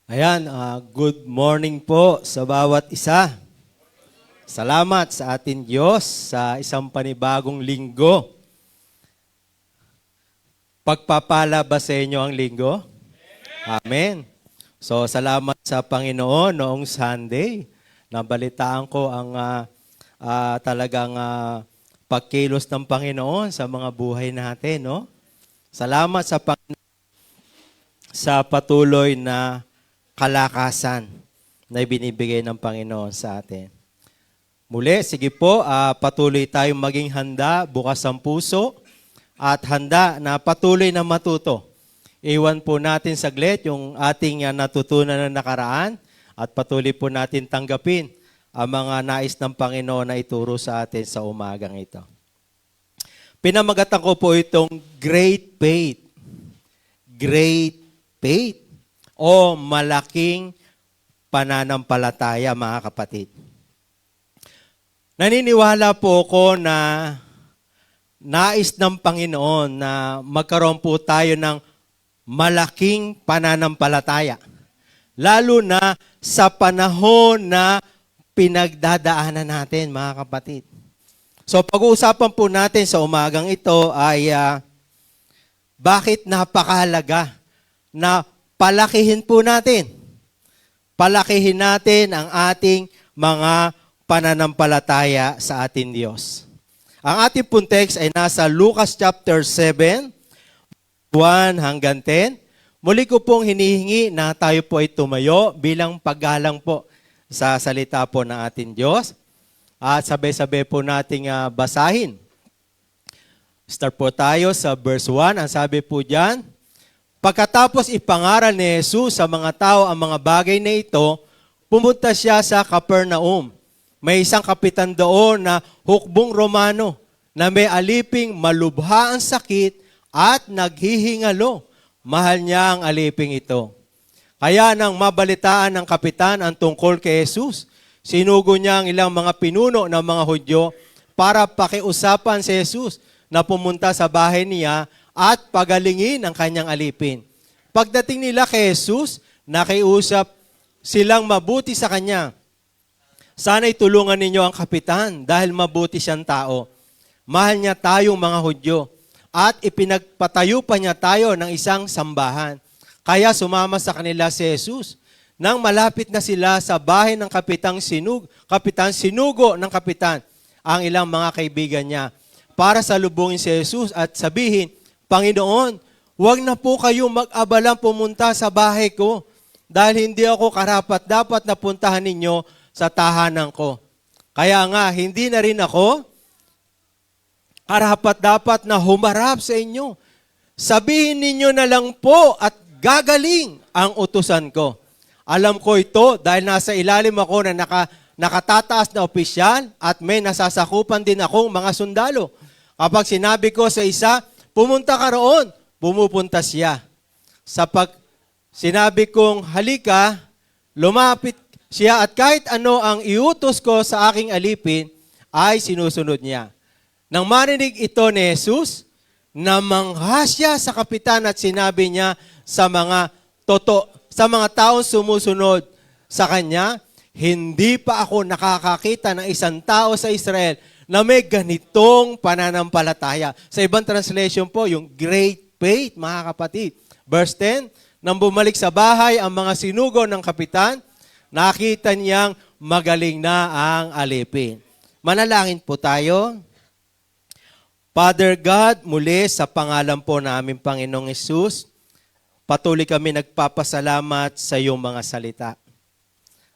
Ayan, good morning po sa bawat isa. Salamat sa atin Diyos sa isang panibagong linggo. Pagpapala ba sa inyo ang linggo? Amen. So, salamat sa Panginoon noong Sunday. Nabalitaan ko ang talagang pagkilos ng Panginoon sa mga buhay natin. No? Salamat sa Panginoon sa patuloy na kalakasan na ibinibigay ng Panginoon sa atin. Muli, sige po, patuloy tayong maging handa, bukas ang puso, at handa na patuloy na matuto. Iwan po natin saglit yung ating natutunan na nakaraan at patuloy po natin tanggapin ang mga nais ng Panginoon na ituro sa atin sa umagang ito. Pinamagatan ko po itong great faith. Great faith. O malaking pananampalataya, mga kapatid. Naniniwala po ako na nais ng Panginoon na magkaroon po tayo ng malaking pananampalataya. Lalo na sa panahon na pinagdadaanan natin, mga kapatid. So pag-uusapan po natin sa umagang ito ay bakit napakahalaga na palakihin po natin. Palakihin natin ang ating mga pananampalataya sa ating Diyos. Ang ating pong text ay nasa Lucas chapter 7, 1 hanggang 10. Muli ko pong hinihingi na tayo po ay tumayo bilang paggalang po sa salita po ng ating Diyos. At sabay-sabay po nating basahin. Start po tayo sa verse 1. Ang sabi po dyan, pagkatapos ipangaral ni Jesus sa mga tao ang mga bagay na ito, pumunta siya sa Capernaum. May isang kapitan doon na hukbong Romano na may aliping malubha ang sakit at naghihingalo. Mahal niya ang aliping ito. Kaya nang mabalitaan ng kapitan ang tungkol kay Jesus, sinugo niya ang ilang mga pinuno ng mga Hudyo para pakiusapan si Jesus na pumunta sa bahay niya at pagalingin ang kanyang alipin. Pagdating nila kay Jesus, nakiusap silang mabuti sa kanya. Sana'y tulungan ninyo ang kapitan dahil mabuti siyang tao. Mahal niya tayong mga Hudyo at ipinagpatayo pa niya tayo ng isang sambahan. Kaya sumama sa kanila si Jesus. Nang malapit na sila sa bahay ng kapitan, sinugo ng kapitan ang ilang mga kaibigan niya para salubungin si Jesus at sabihin, Panginoon, huwag na po kayo mag-abalang pumunta sa bahay ko dahil hindi ako karapat-dapat na puntahan ninyo sa tahanan ko. Kaya nga, hindi na rin ako karapat-dapat na humarap sa inyo. Sabihin ninyo na lang po at gagaling ang utusan ko. Alam ko ito dahil nasa ilalim ako na nakatataas na opisyal at may nasasakupan din akong mga sundalo. Kapag sinabi ko sa isa, pumunta ka roon, pumupunta siya. Sinabi kong halika, lumapit siya at kahit ano ang iutos ko sa aking alipin, ay sinusunod niya. Nang marinig ito ni Jesus, namangha siya sa kapitan at sinabi niya sa mga taong sumusunod sa kanya, hindi pa ako nakakakita ng isang tao sa Israel na may ganitong pananampalataya. Sa ibang translation po, yung great faith, mga kapatid. Verse 10, nang bumalik sa bahay ang mga sinugo ng kapitan, nakita niyang magaling na ang alipin. Manalangin po tayo. Father God, muli sa pangalan po na aming Panginoong Hesus, patuloy kami nagpapasalamat sa iyong mga salita.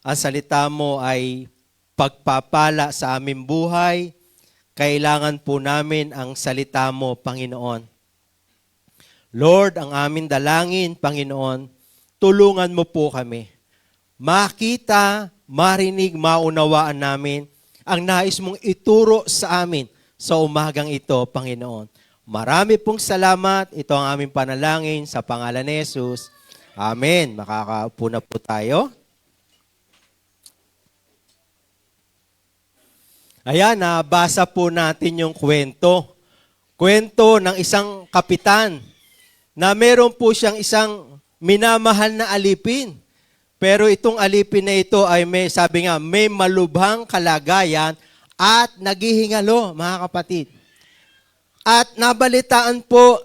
Ang salita mo ay pagpapala sa aming buhay. Kailangan po namin ang salita mo, Panginoon. Lord, ang aming dalangin, Panginoon, tulungan mo po kami. Makita, marinig, maunawaan namin ang nais mong ituro sa amin sa umagang ito, Panginoon. Marami pong salamat. Ito ang aming panalangin sa pangalan ni Jesus. Amen. Makakaupo na po tayo. Ayan, nabasa po natin yung kwento. Kwento ng isang kapitan na meron po siyang isang minamahal na alipin. Pero itong alipin na ito ay may, sabi nga, may malubhang kalagayan at naghihingalo, mga kapatid. At nabalitaan po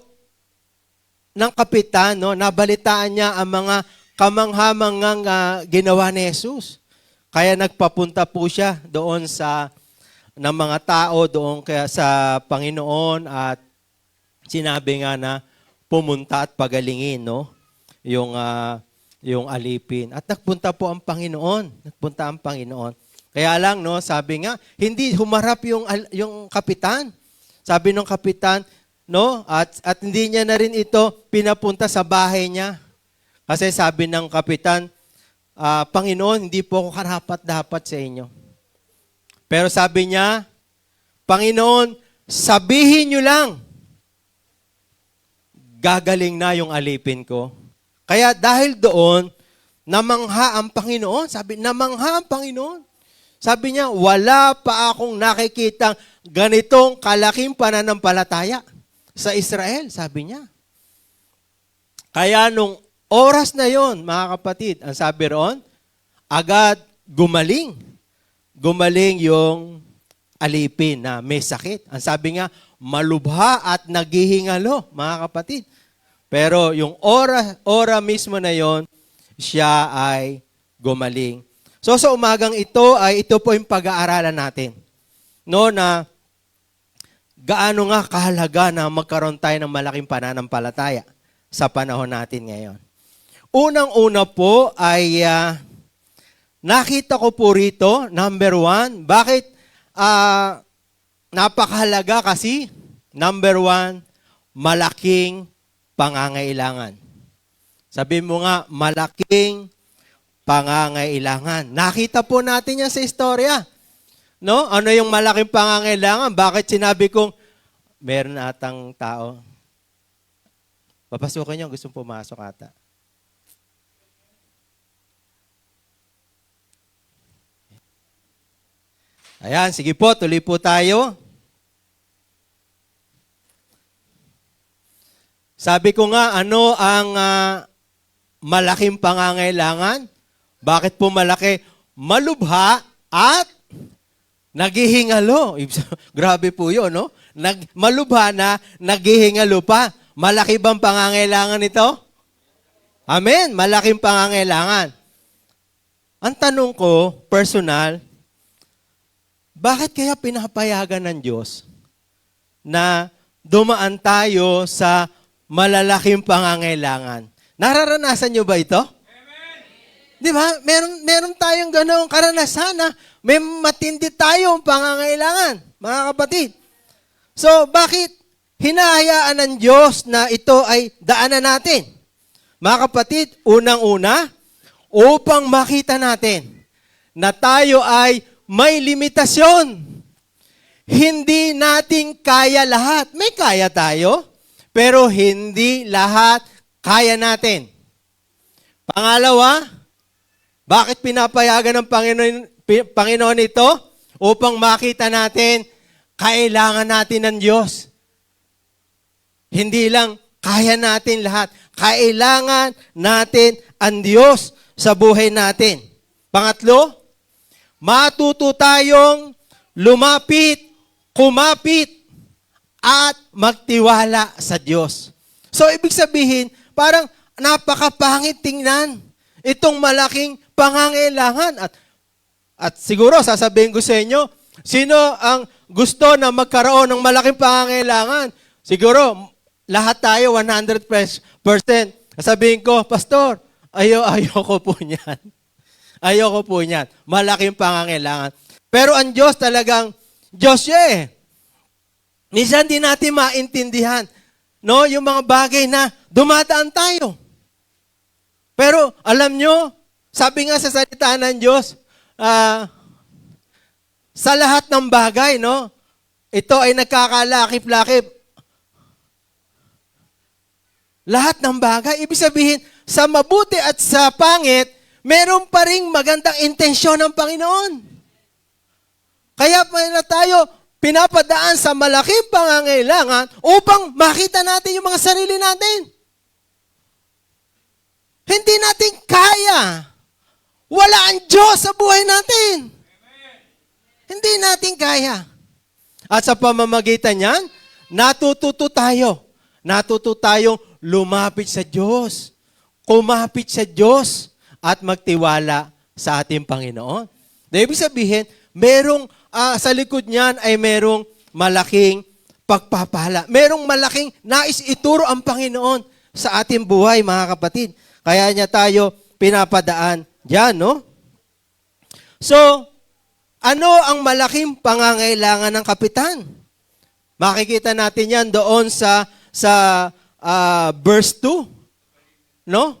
ng kapitan, no? Nabalitaan niya ang mga kamanghamangang ginawa ni Jesus. Kaya nagpapunta po siya doon ng mga tao doon kaya sa Panginoon at sinabi nga na pumunta at pagalingin, no? Yung alipin. At nagpunta po ang Panginoon. Nagpunta ang Panginoon. Kaya lang, no, sabi nga, hindi humarap yung kapitan. Sabi ng kapitan, no, at hindi niya na rin ito pinapunta sa bahay niya. Kasi sabi ng kapitan, Panginoon, hindi po ako karapat-dapat sa inyo. Pero sabi niya, Panginoon, sabihin niyo lang, gagaling na yung alipin ko. Kaya dahil doon, namangha ang Panginoon. Namangha ang Panginoon. Sabi niya, wala pa akong nakikitang ganitong kalaking pananampalataya sa Israel, sabi niya. Kaya nung oras na yon, mga kapatid, ang sabi roon, agad gumaling. Gumaling yung alipin na may sakit. Ang sabi nga, malubha at naghihingalo, mga kapatid. Pero yung ora mismo na yon, siya ay gumaling. So sa umagang ito po yung pag-aaralan natin. No, na gaano nga kahalaga na magkaroon tayo ng malaking pananampalataya sa panahon natin ngayon. Unang-una po ay nakita ko po rito, number 1, bakit napakahalaga kasi, number 1, malaking pangangailangan. Sabi mo nga, malaking pangangailangan. Nakita po natin yan sa istorya. No? Ano yung malaking pangangailangan? Bakit sinabi kong meron atang tao? Papasukin niyo, gusto pumasok ata. Ayan, sige po, tuloy po tayo. Sabi ko nga, ano ang malaking pangangailangan? Bakit po malaki? Malubha at naghihingalo. Grabe po yun, no? Malubha na naghihingalo pa. Malaki bang pangangailangan ito? Amen, malaking pangangailangan. Ang tanong ko, personal, bakit kaya pinapayagan ng Diyos na dumaan tayo sa malalaking pangangailangan? Nararanasan nyo ba ito? Di ba? Meron tayong ganoong karanasan na may matindi tayong pangangailangan, mga kapatid. So, bakit hinahayaan ng Diyos na ito ay daanan natin? Mga kapatid, unang-una, upang makita natin na tayo ay may limitasyon. Hindi natin kaya lahat. May kaya tayo, pero hindi lahat kaya natin. Pangalawa, bakit pinapayagan ng Panginoon ito? Upang makita natin, kailangan natin ng Diyos. Hindi lang kaya natin lahat. Kailangan natin ang Diyos sa buhay natin. Pangatlo, matuto tayong lumapit, kumapit, at magtiwala sa Diyos. So, ibig sabihin, parang napakapangit tingnan itong malaking pangangailangan. At siguro, sasabihin ko sa inyo, sino ang gusto na magkaroon ng malaking pangangailangan? Siguro, lahat tayo 100%. Sasabihin ko, Pastor, ayoko po niyan. Ayoko po niyan. Malaking pangangailangan. Pero ang Diyos talagang, Diyos siya eh. Minsan di natin maintindihan, no, yung mga bagay na dumadaan tayo. Pero alam nyo, sabi nga sa salita ng Diyos, sa lahat ng bagay, no, ito ay nagkakalakip-lakip. Lahat ng bagay, ibig sabihin, sa mabuti at sa pangit, meron pa ring magandang intensyon ng Panginoon. Kaya pa na tayo pinapadaan sa malaking pangangailangan upang makita natin yung mga sarili natin. Hindi natin kaya Wala ang Diyos sa buhay natin. Hindi natin kaya. At sa pamamagitan niyan, natututo tayo. Natuto tayong lumapit sa Diyos. Kumapit sa Diyos at magtiwala sa ating Panginoon. Ibig sabihin, sa likod niyan ay merong malaking pagpapala. Merong malaking nais ituro ang Panginoon sa ating buhay, mga kapatid. Kaya niya tayo pinapadaan diyan, no? So, ano ang malaking pangangailangan ng kapitan? Makikita natin yan doon sa verse 2. No?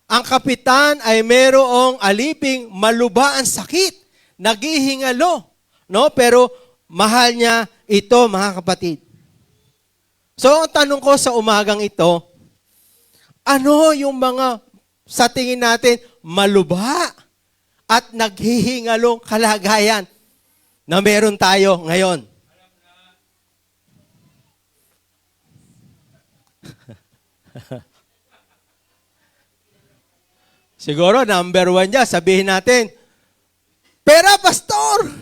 Ang kapitan ay mayroong aliping malubha ang sakit, naghihingalo. No? Pero mahal niya ito, mga kapatid. So, ang tanong ko sa umagang ito, ano yung mga sa tingin natin malubha at naghihingalong kalagayan na meron tayo ngayon? Siguro, number 1 dyan, sabihin natin, pera, pastor!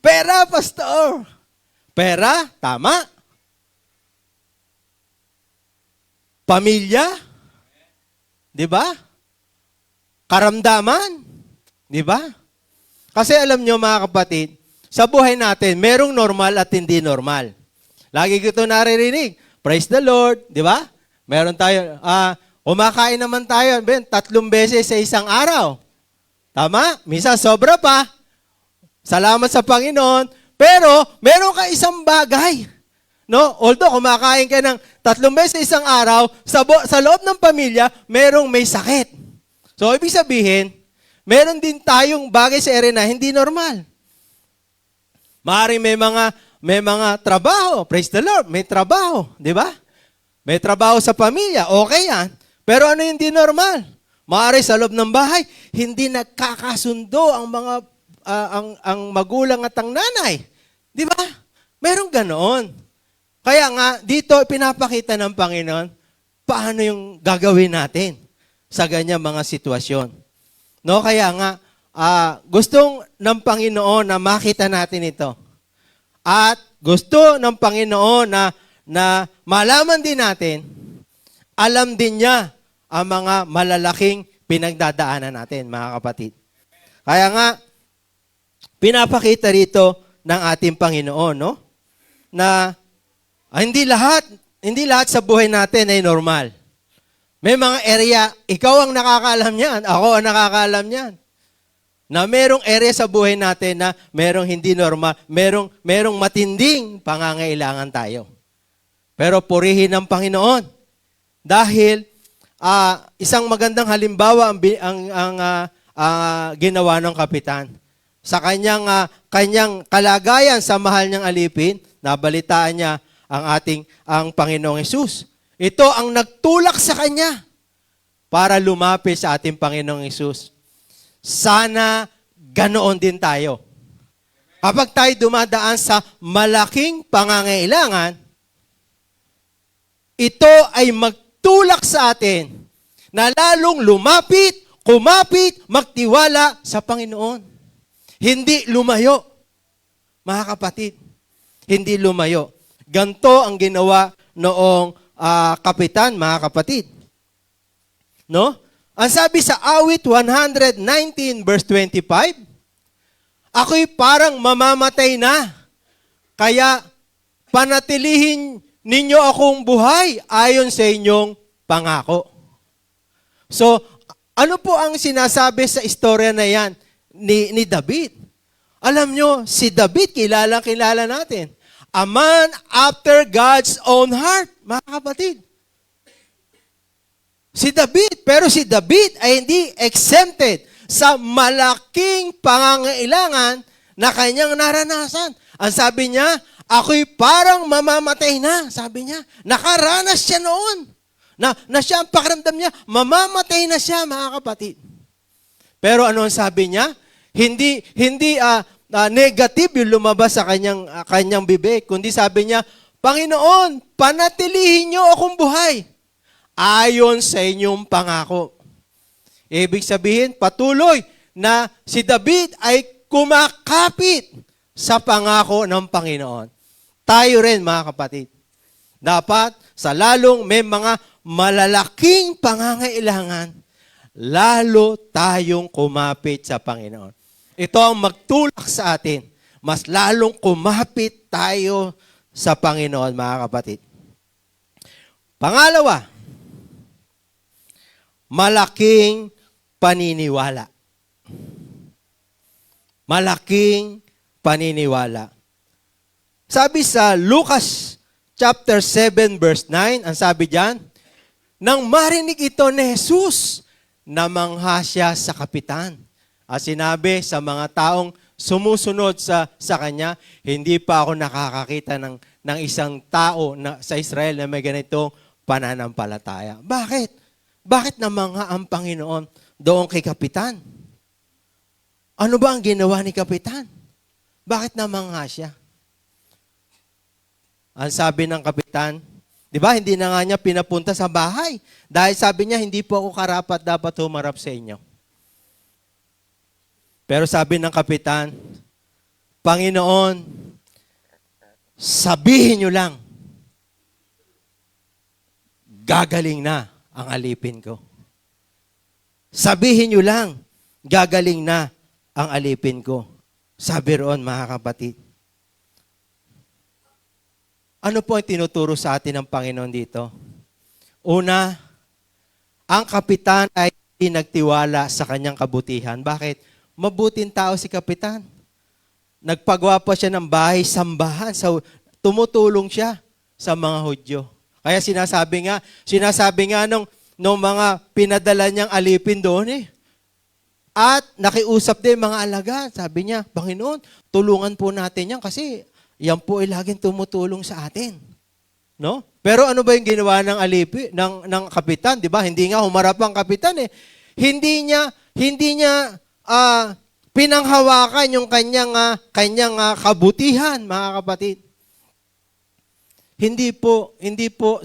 Pera, pastor! Pera, tama. Pamilya, di ba? Karamdaman, di ba? Kasi alam nyo, mga kapatid, sa buhay natin, merong normal at hindi normal. Lagi ko ito naririnig. Praise the Lord, di ba? Meron tayo, kumakain naman tayo, 3 beses sa isang araw. Tama? Minsan sobra pa. Salamat sa Panginoon. Pero, meron ka isang bagay. No? Although, kumakain ka ng 3 beses sa isang araw, sa loob ng pamilya, merong may sakit. So, ibig sabihin, meron din tayong bagay sa ere na hindi normal. Maaaring may mga trabaho. Praise the Lord, may trabaho. Di ba? May trabaho sa pamilya, okay yan. Pero ano yung hindi normal? Maaari sa loob ng bahay, hindi nagkakasundo ang mga ang magulang at ang nanay. Di ba? Merong ganoon. Kaya nga, dito pinapakita ng Panginoon, paano yung gagawin natin sa ganyang mga sitwasyon. No? Kaya nga, gustong ng Panginoon na makita natin ito. At gusto ng Panginoon na malaman din natin, alam din niya ang mga malalaking pinagdadaanan natin, mga kapatid. Kaya nga, pinapakita rito ng ating Panginoon, no? Na hindi lahat sa buhay natin ay normal. May mga area, ikaw ang nakakaalam niyan, ako ang nakakaalam niyan. Na merong area sa buhay natin na merong hindi normal, merong matinding pangangailangan tayo. Pero purihin ng Panginoon. Dahil isang magandang halimbawa ang ginawa ng kapitan. Sa kanyang kalagayan sa mahal niyang alipin, nabalitaan niya ang Panginoong Hesus. Ito ang nagtulak sa kanya para lumapit sa ating Panginoong Hesus. Sana ganoon din tayo. Kapag tayo dumadaan sa malaking pangangailangan, ito ay magtulak sa atin na lalong lumapit, kumapit, magtiwala sa Panginoon. Hindi lumayo. Mga kapatid, hindi lumayo. Ganto ang ginawa noong kapitan, mga kapatid. No? Ang sabi sa awit 119 verse 25, ako'y parang mamamatay na, kaya panatilihin ninyo akong buhay ayon sa inyong pangako. So, ano po ang sinasabi sa istorya na yan ni David? Alam nyo, si David, kilala natin. A man after God's own heart, mga kapatid. Si David ay hindi exempted sa malaking pangangailangan na kanyang naranasan. Ang sabi niya, ako'y parang mamamatay na, sabi niya. Nakaranas siya noon. Na siya ang pakiramdam niya, mamamatay na siya, mga kapatid. Pero ano ang sabi niya? Hindi negative yung lumabas sa kanyang bibig, kundi sabi niya, Panginoon, panatilihin niyo akong buhay ayon sa inyong pangako. Ibig sabihin, patuloy na si David ay kumakapit sa pangako ng Panginoon. Tayo rin, mga kapatid. Dapat, sa lalong may mga malalaking pangangailangan, lalo tayong kumapit sa Panginoon. Ito ang magtulak sa atin. Mas lalong kumapit tayo sa Panginoon, mga kapatid. Pangalawa, malaking paniniwala. Malaking paniniwala. Sabi sa Lucas chapter 7 verse 9, ang sabi diyan, nang marinig ito ni Jesus, namangha siya sa kapitan. At sinabi sa mga taong sumusunod sa kanya, hindi pa ako nakakakita ng isang tao sa Israel na may ganitong pananampalataya. Bakit? Bakit namangha ang Panginoon doon kay kapitan? Ano ba ang ginawa ni kapitan? Bakit namangha siya? Ang sabi ng kapitan, di ba, hindi na nga niya pinapunta sa bahay. Dahil sabi niya, hindi po ako karapat dapat humarap sa inyo. Pero sabi ng kapitan, Panginoon, sabihin niyo lang, gagaling na ang alipin ko. Sabihin niyo lang, gagaling na ang alipin ko. Sabi roon, mga kapatid. Ano po ang tinuturo sa atin ng Panginoon dito? Una, ang kapitan ay hindi nagtiwala sa kanyang kabutihan. Bakit? Mabuting tao si kapitan. Nagpagawa pa siya ng bahay, sambahan. Tumutulong siya sa mga Hudyo. Kaya sinasabi nga nung mga pinadala niyang alipin doon At nakiusap din mga alagad. Sabi niya, Panginoon, tulungan po natin yan kasi yan po ay laging tumutulong sa atin. No? Pero ano ba yung ginawa ng ng kapitan, 'di ba? Hindi nga humarap ang kapitan Hindi niya pinanghawakan yung kanyang kabutihan, mga kapatid. Hindi po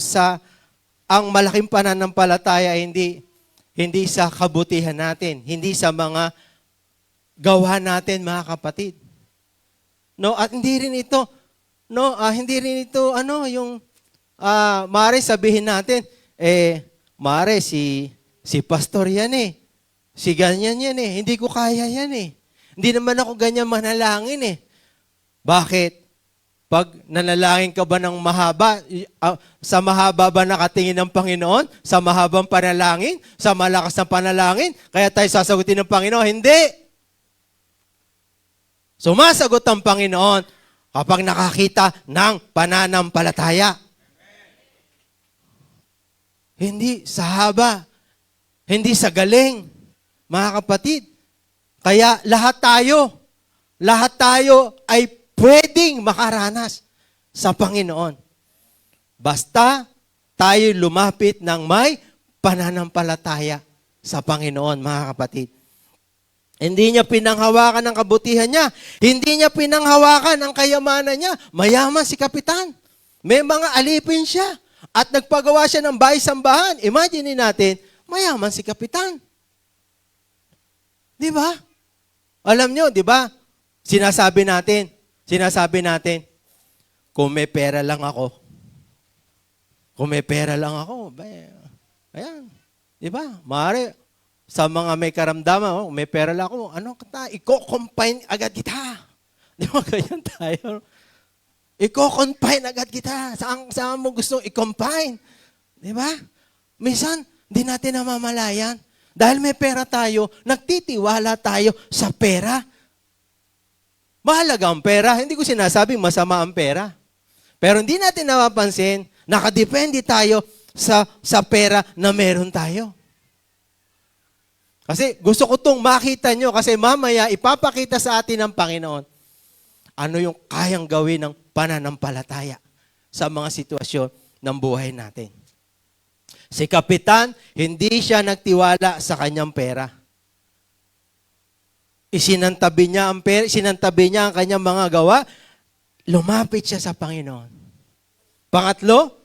sa ang malaking pananampalataya hindi sa kabutihan natin, hindi sa mga gawa natin, mga kapatid. No, at hindi rin ito yung mare sabihin natin, mare si pastor yan si ganyan yan hindi ko kaya yan hindi naman ako ganyan manalangin Bakit? Pag nanalangin ka ba ng mahaba, sa mahaba ba nakatingin ng Panginoon? Sa mahabang panalangin? Sa malakas na panalangin? Kaya tayo sasagutin ng Panginoon? Hindi! Sumasagot ang Panginoon kapag nakakita ng pananampalataya. Hindi sa haba, hindi sa galing, mga kapatid. Kaya lahat tayo ay pwedeng makaranas sa Panginoon. Basta tayo lumapit ng may pananampalataya sa Panginoon, mga kapatid. Hindi niya pinanghawakan ang kabutihan niya. Hindi niya pinanghawakan ang kayamanan niya. Mayaman si kapitan. May mga alipin siya. At nagpagawa siya ng bahay-sambahan. Imagine natin, mayaman si kapitan. Di ba? Alam niyo, di ba? Sinasabi natin, kung may pera lang ako, ayan. Di ba? Maaari, sa mga may karamdaman, may pera lang ako, i-confine agad kita. Di ba, ganyan tayo? I-confine agad kita. Saan mo gusto i-confine? Di ba? Minsan, di natin namamalayan. Dahil may pera tayo, nagtitiwala tayo sa pera. Mahalaga ang pera. Hindi ko sinasabing masama ang pera. Pero hindi natin napapansin, nakadepende tayo sa pera na meron tayo. Kasi gusto ko itong makita nyo kasi mamaya ipapakita sa atin ng Panginoon ano yung kayang gawin ng pananampalataya sa mga sitwasyon ng buhay natin. Si kapitan, hindi siya nagtiwala sa kanyang pera. Isinantabi niya ang pera, isinantabi niya ang kanyang mga gawa, lumapit siya sa Panginoon. Pangatlo,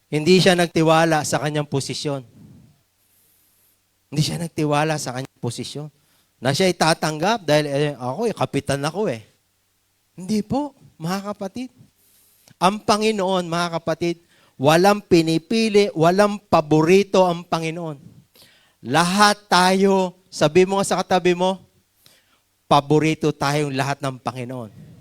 hindi siya nagtiwala sa kanyang posisyon. Hindi siya nagtiwala sa kanyang posisyon. Na siya itatanggap dahil kapitan ako eh. Hindi po, mga kapatid. Ang Panginoon, mga kapatid, walang pinipili, walang paborito ang Panginoon. Lahat tayo, sabi mo nga sa katabi mo, paborito tayong lahat ng Panginoon.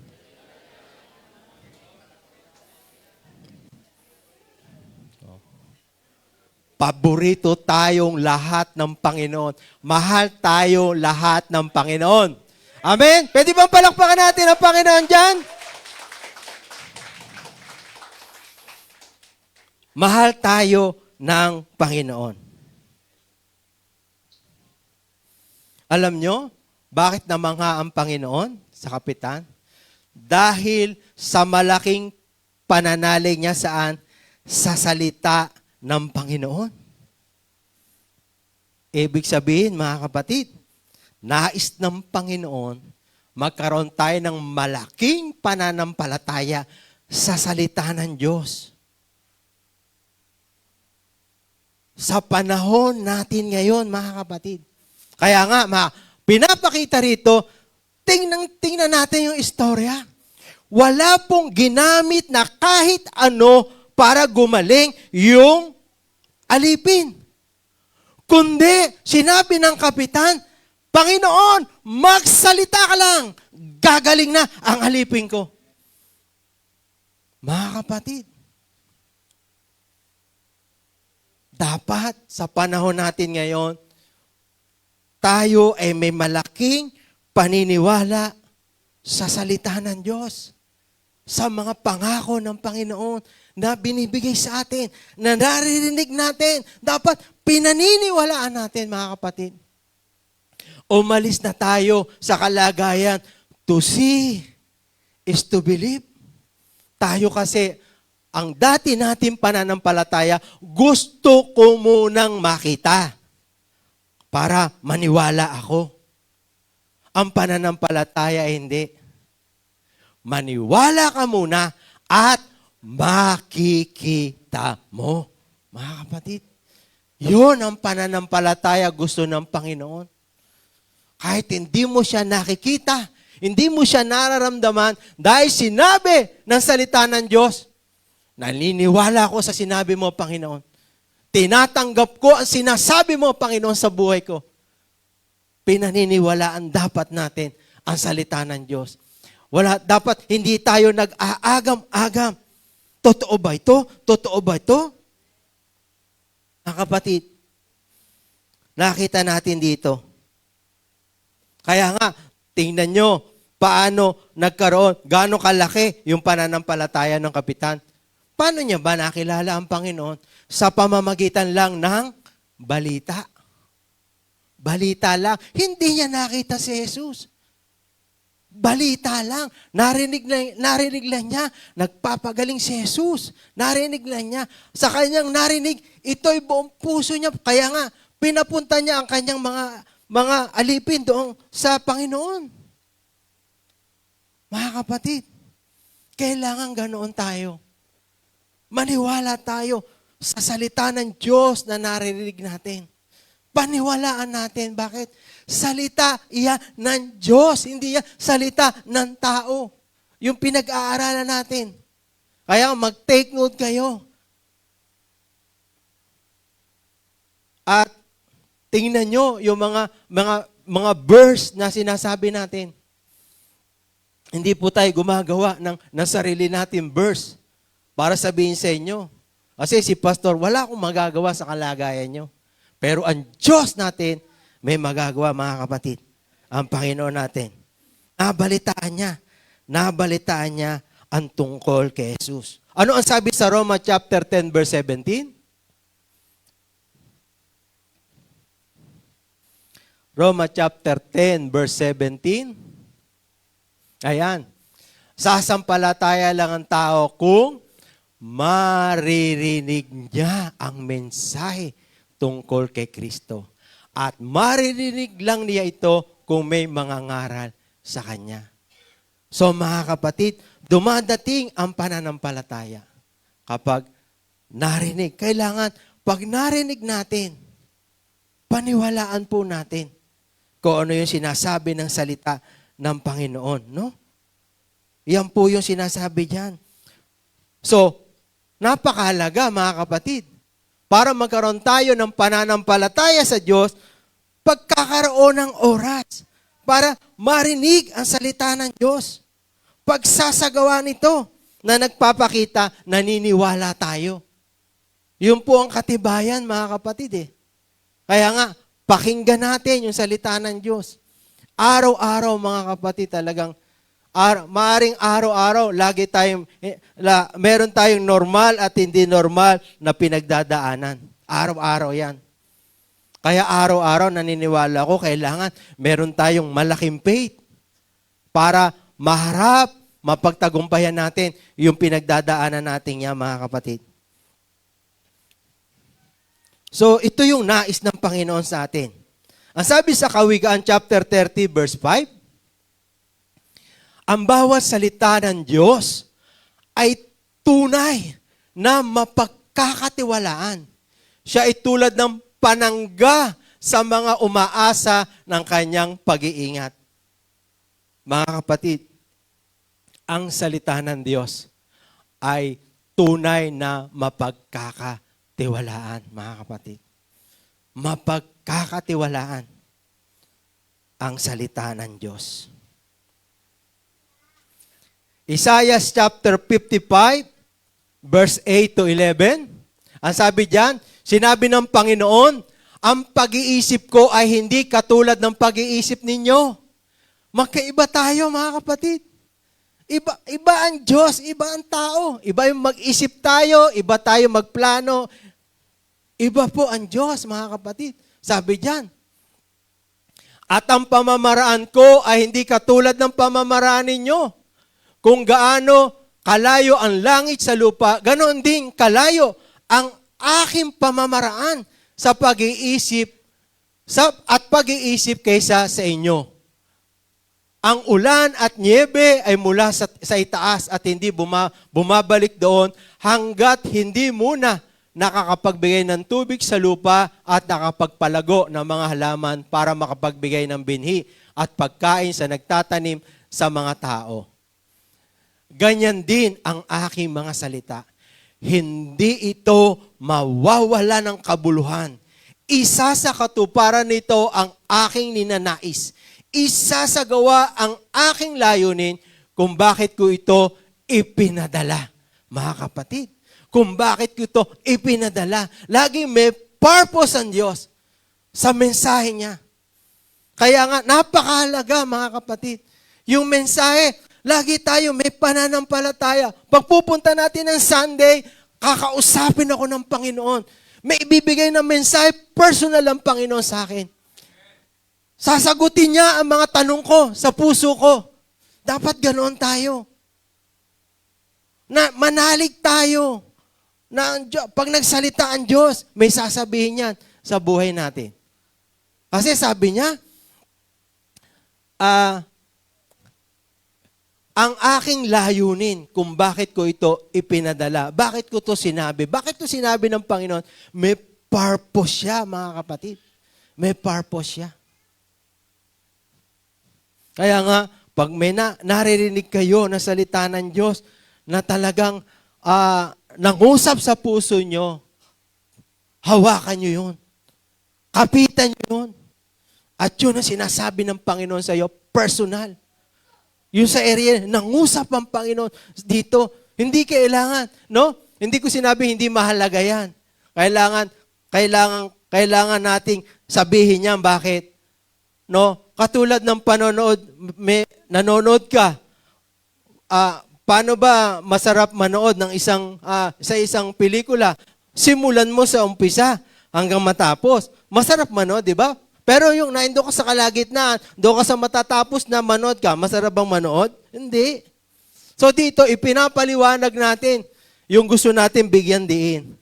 Paborito tayong lahat ng Panginoon. Mahal tayo lahat ng Panginoon. Amen? Pwede bang palakpakan natin ang Panginoon dyan? Mahal tayo ng Panginoon. Alam nyo, bakit namangha ang Panginoon sa kapitan? Dahil sa malaking pananalig niya saan? Sa salita ng Panginoon. Ibig sabihin, mga kapatid, nais ng Panginoon, magkaroon tayo ng malaking pananampalataya sa salita ng Diyos. Sa panahon natin ngayon, mga kapatid. Kaya nga, pinapakita rito, tingnan natin yung istorya. Wala pong ginamit na kahit ano para gumaling yung alipin. Kundi, sinabi ng kapitan, Panginoon, magsalita ka lang. Gagaling na ang alipin ko. Mga kapatid, dapat sa panahon natin ngayon, tayo ay may malaking paniniwala sa salita ng Diyos. Sa mga pangako ng Panginoon na binibigay sa atin, na naririnig natin, dapat pinaniniwalaan natin, mga kapatid. Umalis na tayo sa kalagayan, to see is to believe. Tayo kasi, ang dati nating pananampalataya, gusto ko munang makita para maniwala ako. Ang pananampalataya hindi. Maniwala ka muna at makikita mo. Mga kapatid, yun ang pananampalataya gusto ng Panginoon. Kahit hindi mo siya nakikita, hindi mo siya nararamdaman, dahil sinabi ng salita ng Diyos, naniniwala ko sa sinabi mo, Panginoon. Tinatanggap ko ang sinasabi mo, Panginoon, sa buhay ko. Pinaniniwalaan dapat natin ang salita ng Diyos. Dapat hindi tayo nag-aagam-agam. Totoo ba ito? Totoo ba ito? Mga kapatid, nakita natin dito. Kaya nga, tingnan nyo, paano nagkaroon, gaano kalaki yung pananampalataya ng kapitan. Paano niya ba nakilala ang Panginoon? Sa pamamagitan lang ng balita. Balita lang. Hindi niya nakita si Jesus. Balita lang. Narinig lang niya. Nagpapagaling si Jesus. Narinig lang niya. Sa kanyang narinig, ito'y buong puso niya. Kaya nga, pinapunta niya ang kanyang mga alipin doon sa Panginoon. Mga kapatid, kailangan ganoon tayo. Maniwala tayo sa salita ng Diyos na naririnig natin. Paniwalaan natin. Bakit? Salita iyan ng Diyos, hindi yan salita ng tao. Yung pinag-aaralan natin. Kaya mag-take note kayo. At tingnan nyo yung mga verse na sinasabi natin. Hindi po tayo gumagawa ng sarili natin verse para sabihin sa inyo. Kasi si pastor, wala akong magagawa sa kalagayan nyo. Pero ang Diyos natin, may magagawa, mga kapatid. Ang Panginoon natin. Nabalitaan niya ang tungkol kay Jesus. Ano ang sabi sa Roma chapter 10 verse 17? Roma chapter 10 verse 17. Ayan. Sasampalataya lang ang tao kung maririnig niya ang mensahe tungkol kay Kristo. At maririnig lang niya ito kung may mga ngaral sa Kanya. So mga kapatid, dumadating ang pananampalataya. Kapag narinig, kailangan pag narinig natin, paniwalaan po natin kung ano yung sinasabi ng salita ng Panginoon, no? Yan po yung sinasabi diyan. So, napakahalaga mga kapatid. Para magkaroon tayo ng pananampalataya sa Diyos, pagkakaroon ng oras para marinig ang salita ng Diyos. Pagsasagawa nito na nagpapakita, naniniwala tayo. Yun po ang katibayan mga kapatid eh. Kaya nga, pakinggan natin yung salita ng Diyos. Araw-araw mga kapatid talagang maaring araw-araw, lagi tayong, meron tayong normal at hindi normal na pinagdadaanan. Araw-araw yan. Kaya araw-araw naniniwala ko, kailangan meron tayong malaking faith para maharap, mapagtagumpayan natin yung pinagdadaanan natin yan, mga kapatid. So, ito yung nais ng Panginoon sa atin. Ang sabi sa Kawikaan chapter 30 verse 5, ang bawat salita ng Diyos ay tunay na mapagkakatiwalaan. Siya ay tulad ng panangga sa mga umaasa ng kanyang pag-iingat. Mga kapatid, ang salita ng Diyos ay tunay na mapagkakatiwalaan, mga kapatid. Mapagkakatiwalaan ang salita ng Diyos. Isaiah chapter 55, verse 8 to 11. Ang sabi diyan, sinabi ng Panginoon, ang pag-iisip ko ay hindi katulad ng pag-iisip ninyo. Magkaiba tayo, mga kapatid. Iba ang Diyos, iba ang tao. Iba yung mag-isip tayo, iba tayo magplano. Iba po ang Diyos, mga kapatid. Sabi diyan, at ang pamamaraan ko ay hindi katulad ng pamamaraan ninyo. Kung gaano kalayo ang langit sa lupa, ganoon din kalayo ang aking pamamaraan sa pag-iisip at pag-iisip kaysa sa inyo. Ang ulan at niebe ay mula sa itaas at hindi bumabalik doon hanggat hindi muna nakakapagbigay ng tubig sa lupa at nakapagpalago ng mga halaman para makapagbigay ng binhi at pagkain sa nagtatanim sa mga tao. Ganyan din ang aking mga salita. Hindi ito mawawala ng kabuluhan. Isa sa katuparan nito ang aking ninanais. Isasagawa ang aking layunin kung bakit ko ito ipinadala. Mga kapatid, kung bakit ko ito ipinadala. Laging may purpose ang Diyos sa mensahe niya. Kaya nga, napakahalaga mga kapatid. Yung mensahe, lagi tayo may pananampalataya. Pagpupunta natin ng Sunday, kakausapin ako ng Panginoon. May ibibigay ng mensahe, personal ang Panginoon sa akin. Sasagutin niya ang mga tanong ko sa puso ko. Dapat ganoon tayo. Na manalig tayo. Na pag nagsalita ang Diyos, may sasabihin yan sa buhay natin. Kasi sabi niya, ang aking layunin kung bakit ko ito ipinadala. Bakit ko ito sinabi? Bakit ito sinabi ng Panginoon? May purpose siya, mga kapatid. May purpose siya. Kaya nga, pag may naririnig kayo na salita ng Diyos na talagang nangusap sa puso nyo, hawakan nyo yun. Kapitan nyo yun. At yun ang sinasabi ng Panginoon sa iyo, personal. Yung sa area, nangusap ang Panginoon dito. Hindi kailangan, no? Hindi ko sinabi hindi mahalaga yan. Kailangan nating sabihin yan. Bakit? No? Katulad ng panonood, nanonood ka. Paano ba masarap manood ng sa isang pelikula? Simulan mo sa umpisa hanggang matapos. Masarap manood, di ba? Pero yung naindo ka sa kalagitnaan, doon ka sa matatapos na manood ka, masarap bang manood? Hindi. So dito, ipinapaliwanag natin yung gusto natin bigyan diin.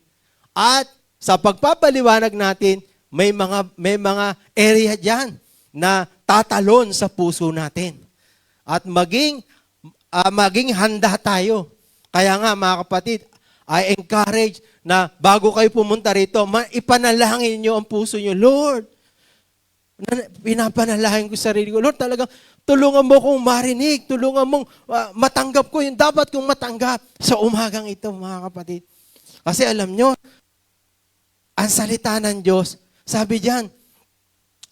At sa pagpapaliwanag natin, may mga area dyan na tatalon sa puso natin. At maging handa tayo. Kaya nga mga kapatid, I encourage na bago kayo pumunta rito, ipanalangin nyo ang puso nyo, Lord, Pinapanalangin ko sa sarili ko, Lord, talagang tulungan mo kong marinig, tulungan mong matanggap ko yung dapat kong matanggap sa umagang ito, mga kapatid. Kasi alam nyo, ang salita ng Diyos, sabi diyan,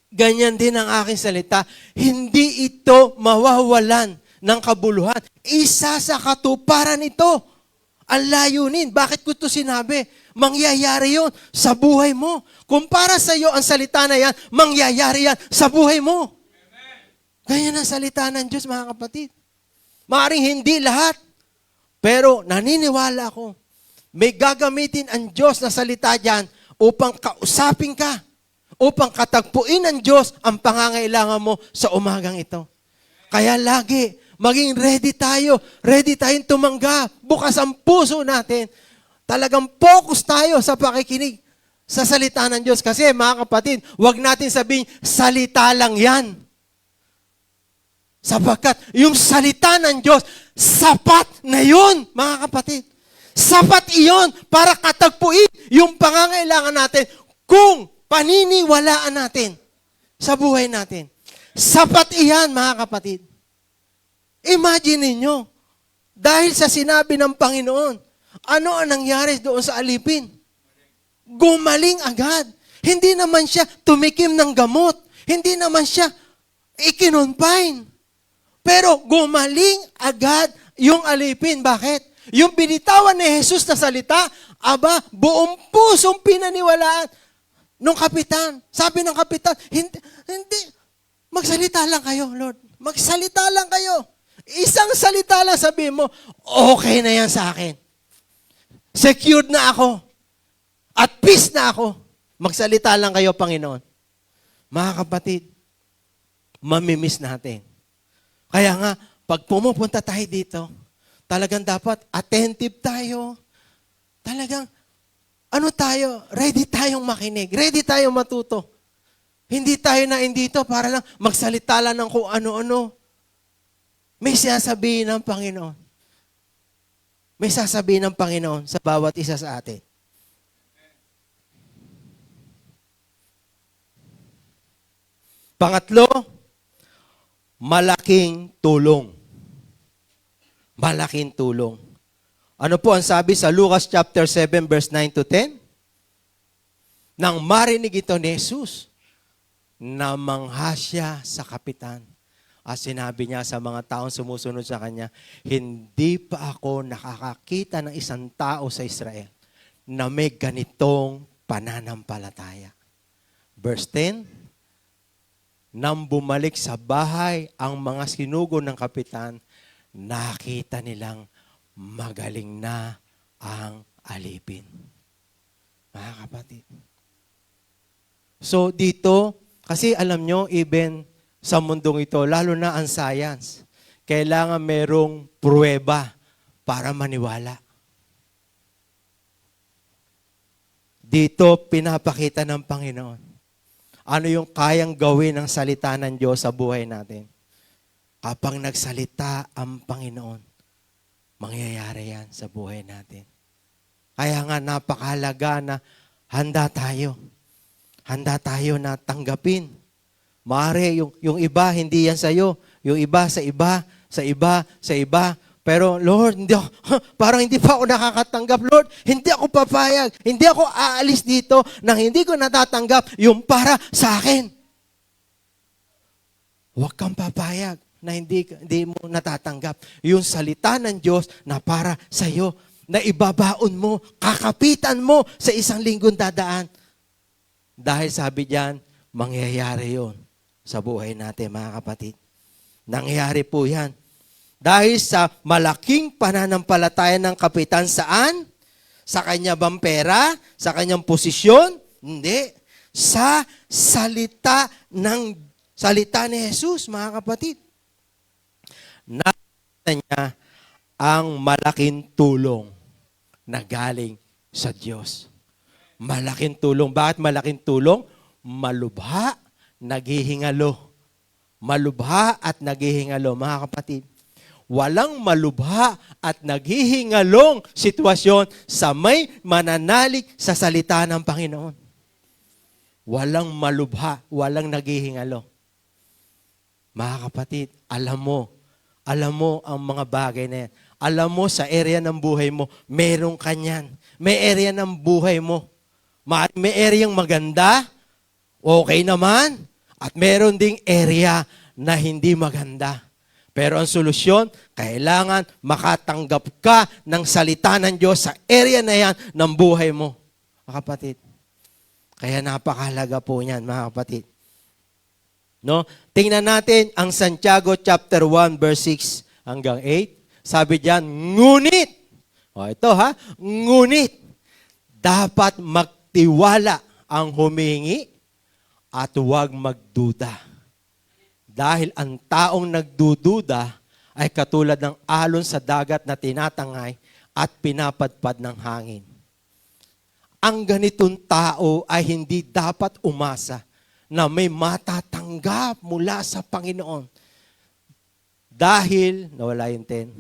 ganyan din ang aking salita, hindi ito mawawalan ng kabuluhan. Isa sa katuparan ito, ang layunin. Bakit ko ito sinabi? Mangyayari yon sa buhay mo. Kung para sa iyo ang salita na yan, mangyayari yan sa buhay mo. Ganyan ang salita ng Diyos, mga kapatid. Maaring hindi lahat, pero naniniwala ako, may gagamitin ang Diyos na salita dyan upang kausapin ka, upang katagpuin ng Diyos ang pangangailangan mo sa umagang ito. Kaya lagi, maging ready tayong tumanggap. Bukas ang puso natin. Talagang focus tayo sa pakikinig sa salita ng Diyos. Kasi mga kapatid, huwag natin sabihin, salita lang yan. Sapagkat yung salita ng Diyos, sapat na yun, mga kapatid. Sapat iyon para katagpuin yung pangangailangan natin kung paniniwalaan natin sa buhay natin. Sapat iyan, mga kapatid. Imagine ninyo, dahil sa sinabi ng Panginoon, ano ang nangyari doon sa alipin? Gumaling agad. Hindi naman siya tumikim ng gamot. Hindi naman siya ikinonfine. Pero gumaling agad yung alipin. Bakit? Yung binitawan ni Jesus na salita, buong pusong pinaniwalaan nung kapitan. Sabi ng kapitan, hindi, magsalita lang kayo, Lord. Magsalita lang kayo. Isang salita lang sabihin mo, okay na yan sa akin. Secured na ako. At peace na ako. Magsalita lang kayo, Panginoon. Mga kapatid, mamimiss natin. Kaya nga, pag pumupunta tayo dito, talagang dapat attentive tayo. Talagang, ready tayong makinig. Ready tayong matuto. Hindi tayo na indito para lang magsalita lang ng kung ano-ano. May sasabihin ng Panginoon. May sasabihin ng Panginoon sa bawat isa sa atin. Pangatlo, malaking tulong. Malaking tulong. Ano po ang sabi sa Lucas chapter 7 verse 9 to 10? Nang marinig ito ni Jesus, namangha siya sa kapitan. At sinabi niya sa mga taong sumusunod sa kanya, hindi pa ako nakakakita ng isang tao sa Israel na may ganitong pananampalataya. Verse 10, nang bumalik sa bahay ang mga sinugo ng kapitan, nakita nilang magaling na ang alipin. Mga kapatid. So dito, kasi alam nyo, even sa mundong ito, lalo na ang science, kailangan merong pruweba para maniwala. Dito, pinapakita ng Panginoon. Ano yung kayang gawin ng salita ng Diyos sa buhay natin? Kapag nagsalita ang Panginoon, mangyayari yan sa buhay natin. Kaya nga napakahalaga na handa tayo. Handa tayo na tanggapin. Maaari, yung iba, hindi yan sa'yo. Yung iba, sa iba, sa iba, sa iba. Pero, Lord, parang hindi pa ako nakakatanggap. Lord, hindi ako papayag. Hindi ako aalis dito nang hindi ko natatanggap yung para sa akin. Huwag kang papayag na hindi mo natatanggap yung salita ng Diyos na para sa iyo, na ibabaon mo, kakapitan mo sa isang linggong dadaan. Dahil sabi diyan, mangyayari yon sa buhay natin, mga kapatid. Nangyayari po yan. Dahil sa malaking pananampalataya ng kapitan, saan? Sa kanya bang pera? Sa kanyang posisyon? Hindi. Sa salita ni Jesus, mga kapatid. Nakita niya ang malaking tulong na galing sa Diyos. Malaking tulong. Bakit malaking tulong? Malubha, naghihingalo. Malubha at naghihingalo. Mga kapatid, walang malubha at naghihingalong sitwasyon sa may mananalig sa salita ng Panginoon. walang malubha, walang naghihingalo. Mga kapatid, alam mo ang mga bagay na yan. Alam mo sa area ng buhay mo, meron kanyan. May area ng buhay mo. May area maganda, okay naman, at meron ding area na hindi maganda. Pero ang solusyon, kailangan makatanggap ka ng salita ng Diyos sa area na yan ng buhay mo. Mga kapatid, kaya napakahalaga po niyan, mga kapatid. No? Tingnan natin ang Santiago chapter 1 verse 6 hanggang 8. Sabi diyan, ngunit, ito ngunit, dapat magtiwala ang humingi at huwag magduda. Dahil ang taong nagdududa ay katulad ng alon sa dagat na tinatangay at pinapadpad ng hangin. Ang ganitong tao ay hindi dapat umasa na may matatanggap mula sa Panginoon. Dahil, nawala yung 10.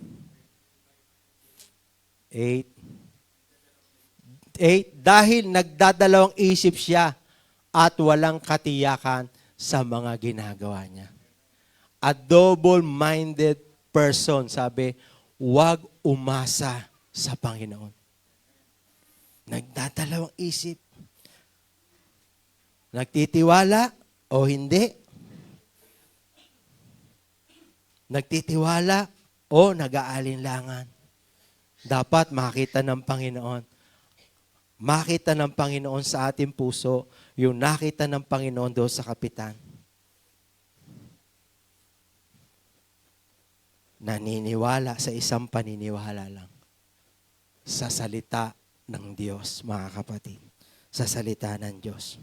8. Dahil nagdadalawang isip siya at walang katiyakan sa mga ginagawa niya. A double-minded person, sabi, huwag umasa sa Panginoon. Nagdadalawang isip. Nagtitiwala o hindi? Nagtitiwala o nag-aalinlangan? Dapat makita ng Panginoon. Makita ng Panginoon sa ating puso yung nakita ng Panginoon doon sa kapitan. Naniniwala sa isang paniniwala lang. Sa salita ng Diyos, mga kapatid. Sa salita ng Diyos.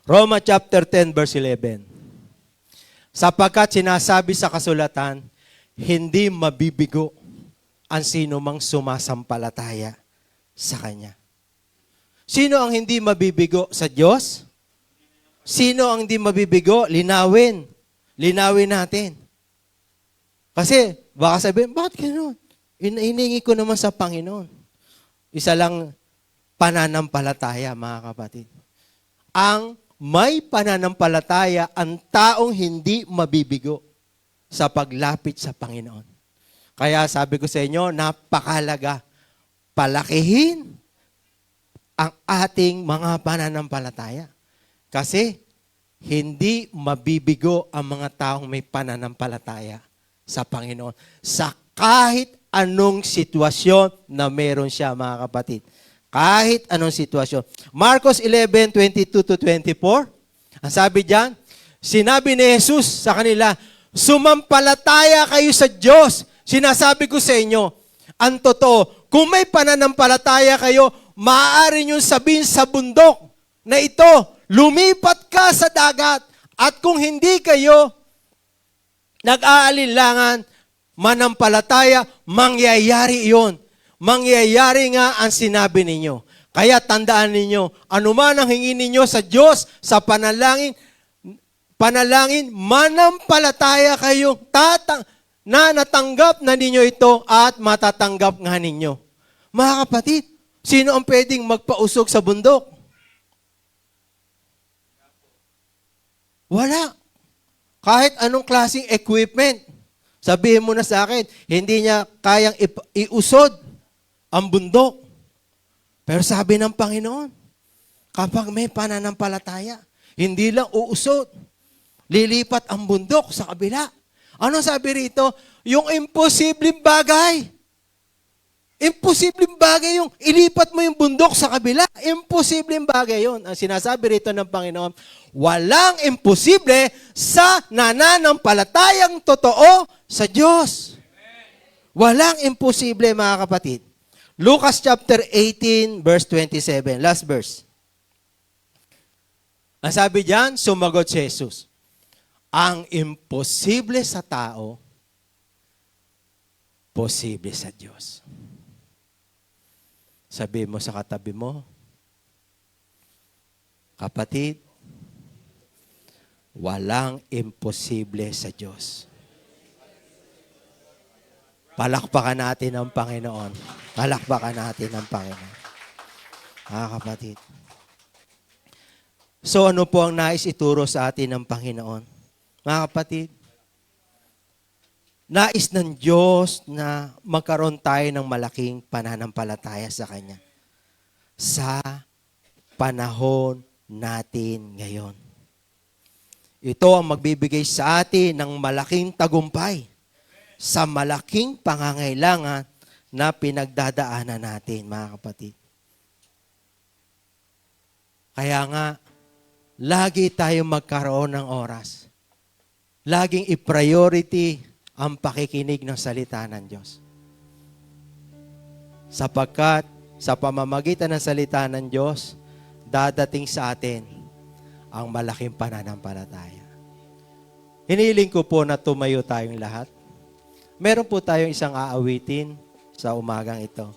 Roma chapter 10 verse 11. Sapagkat sinasabi sa kasulatan, hindi mabibigo ang sino mang sumasampalataya sa Kanya. Sino ang hindi mabibigo sa Diyos? Sino ang hindi mabibigo? Linawin. Linawin natin. Kasi, baka sabihin, bakit gano'n? Hiningi ko naman sa Panginoon. Isa lang pananampalataya, mga kapatid. Ang may pananampalataya ang taong hindi mabibigo sa paglapit sa Panginoon. Kaya sabi ko sa inyo, napakahalaga, palakihin ang ating mga pananampalataya. Kasi hindi mabibigo ang mga taong may pananampalataya sa Panginoon. Sa kahit anong sitwasyon na meron siya, mga kapatid. Kahit anong sitwasyon. Marcos 11:22-24, ang sabi diyan, sinabi ni Jesus sa kanila, sumampalataya kayo sa Diyos. Sinasabi ko sa inyo, ang totoo, kung may pananampalataya kayo, maaari nyo sabihin sa bundok na ito, lumipat ka sa dagat. At kung hindi kayo nag-aalinlangan, manampalataya, mangyayari iyon. Mangyayari nga ang sinabi ninyo. Kaya tandaan ninyo, anuman ang hingin ninyo sa Diyos, sa panalangin, manampalataya kayo na natanggap na ninyo ito at matatanggap nga ninyo. Mga kapatid, sino ang pwedeng magpausok sa bundok? Wala. Kahit anong klaseng equipment. Sabihin mo na sa akin, hindi niya kayang iusod ang bundok. Pero sabi ng Panginoon, kapag may pananampalataya, hindi lang uusod. Lilipat ang bundok sa kabila. Ano sabi rito? Yung imposibleng bagay. Imposibleng bagay yung ilipat mo yung bundok sa kabila. Imposibleng bagay yun. Ang sinasabi rito ng Panginoon, walang imposible sa nananampalatayang totoo sa Diyos. Walang imposible, mga kapatid. Lucas chapter 18, verse 27. Last verse. Ang sabi diyan, sumagot si Jesus, ang imposible sa tao, posible sa Diyos. Sabi mo sa katabi mo, kapatid, walang imposible sa Diyos. Palakpakan natin ang Panginoon. Palakpakan natin ang Panginoon. Mga kapatid. So ano po ang nais ituro sa atin ng Panginoon? Mga kapatid, nais ng Diyos na magkaroon tayo ng malaking pananampalataya sa Kanya sa panahon natin ngayon. Ito ang magbibigay sa atin ng malaking tagumpay sa malaking pangangailangan na pinagdadaanan natin, mga kapatid. Kaya nga, lagi tayong magkaroon ng oras. Laging i-priority ang pakikinig ng salita ng Diyos. Sapagkat sa pamamagitan ng salita ng Diyos, dadating sa atin ang malaking pananampalataya. Hiniling ko po na tumayo tayong lahat. Meron po tayong isang aawitin sa umagang ito.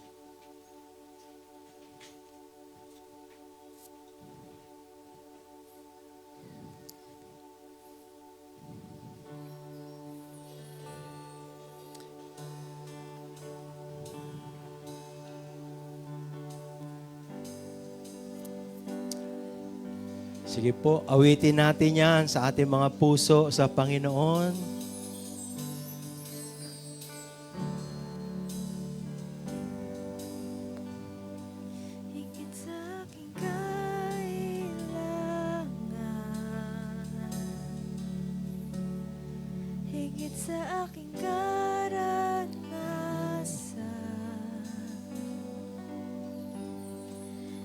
Sige po, awitin natin yan sa ating mga puso sa Panginoon. Higit sa aking kailangan, higit sa aking karanasan,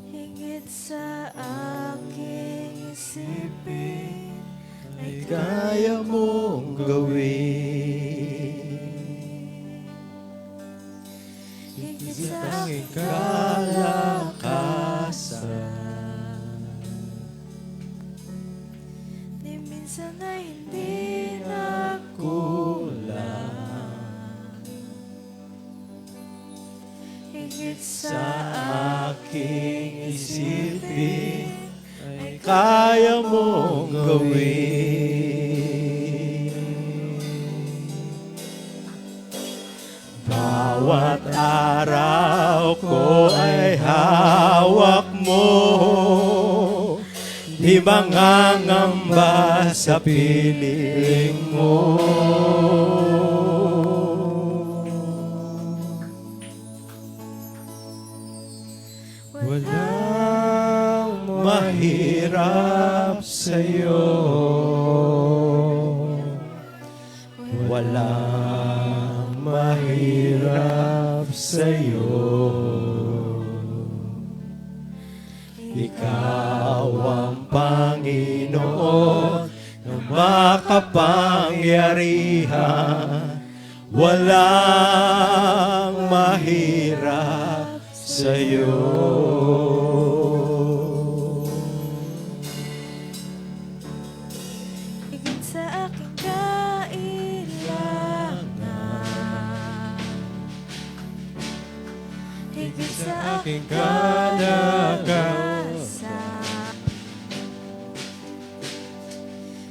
higit sa aking isipin, Ay kaya mong gawin. higit sa aking Kalakasan. di minsan ay hindi nakulang, higit Sa aking isipin ay kaya mong gawin. Bawat araw ko ay hawak mo, di mangangamba sa piling mo. Walang mahirap sa'yo. Walang mahirap sa'yo. Ikaw ang Panginoon na makapangyarihan. Walang mahirap sa'yo. higit sa aking kailangan, higit sa aking karanasan,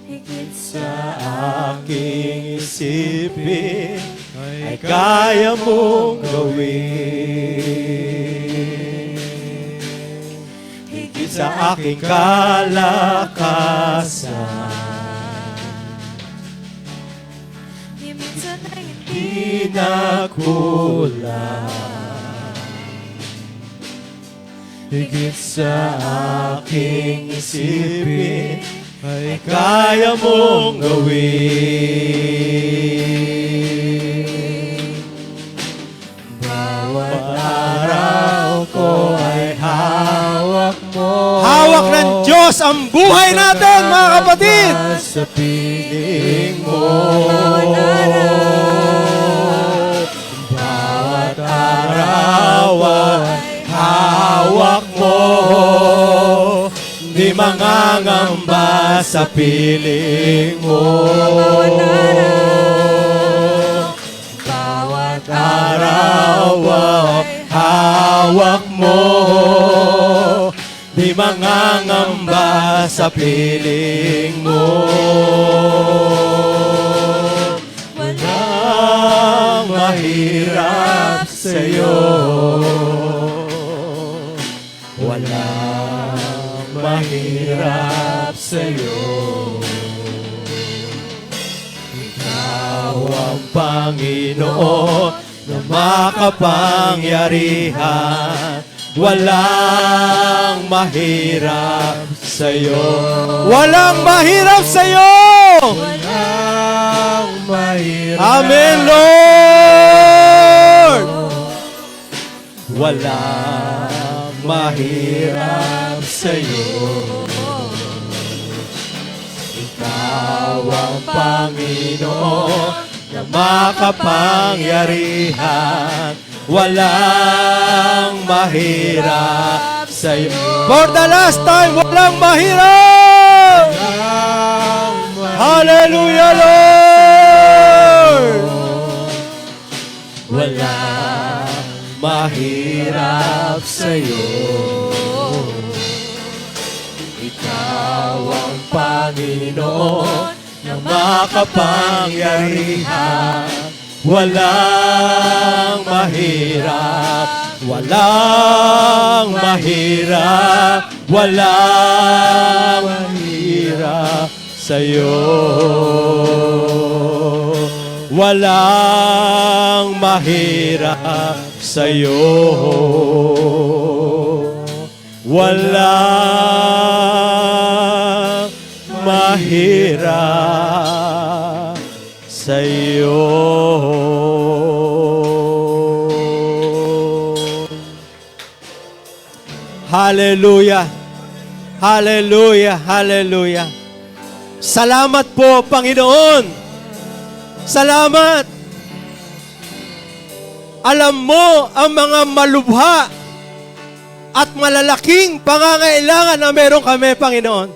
higit Sa aking isipin ay kaya mong gawin. Higit sa aking kalakasan, di minsan ay hindi di nakulang. Higit sa aking isipin ay kaya mong gawin. Bawat araw ko ay hawak mo. Hawak ng Diyos ang buhay natin, mga kapatid! Sa piling mo. Bawat araw ay hawak mo. Di mangangamba sa piling mo. Bawat araw ay hawak mo. Di mangangamba sa piling mo. Walang mahirap sa'yo. Walang mahirap sa'yo. Ikaw ang Panginoon na makapangyarihan. Walang mahirap sa'yo. Walang mahirap sa'yo! Walang mahirap. Amen, Lord! Walang mahirap sa'yo. Ikaw ang Panginoon na makapangyarihan. Walang mahirap sa'yo. For the last time, walang mahirap! Hallelujah, Lord! Walang mahirap sa'yo. Ikaw ang Panginoon na makapangyarihan. Walang mahirap, walang mahirap, walang mahirap sa'yo. Walang mahirap sa'yo. Walang mahirap sa'yo. Hallelujah. Hallelujah. Hallelujah. Salamat po, Panginoon. Salamat. Alam mo ang mga malubha at malalaking pangangailangan na meron kami, Panginoon.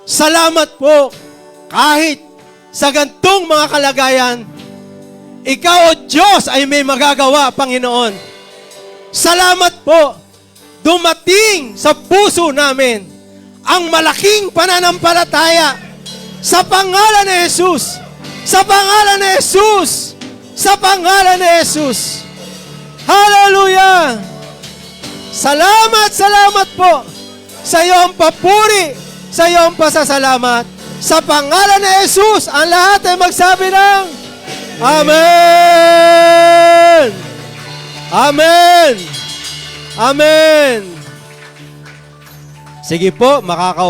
Salamat po. Kahit sa gantong mga kalagayan, Ikaw, O Diyos, ay may magagawa, Panginoon. Salamat po. Dumating sa puso namin ang malaking pananampalataya sa pangalan ni Jesus. Sa pangalan ni Jesus. Sa pangalan ni Jesus. Hallelujah! Salamat, salamat po sa iyong papuri, sa iyong pasasalamat. Sa pangalan ni Jesus, ang lahat ay magsabi ng Amen! Amen! Amen! Sige po, makakaupo.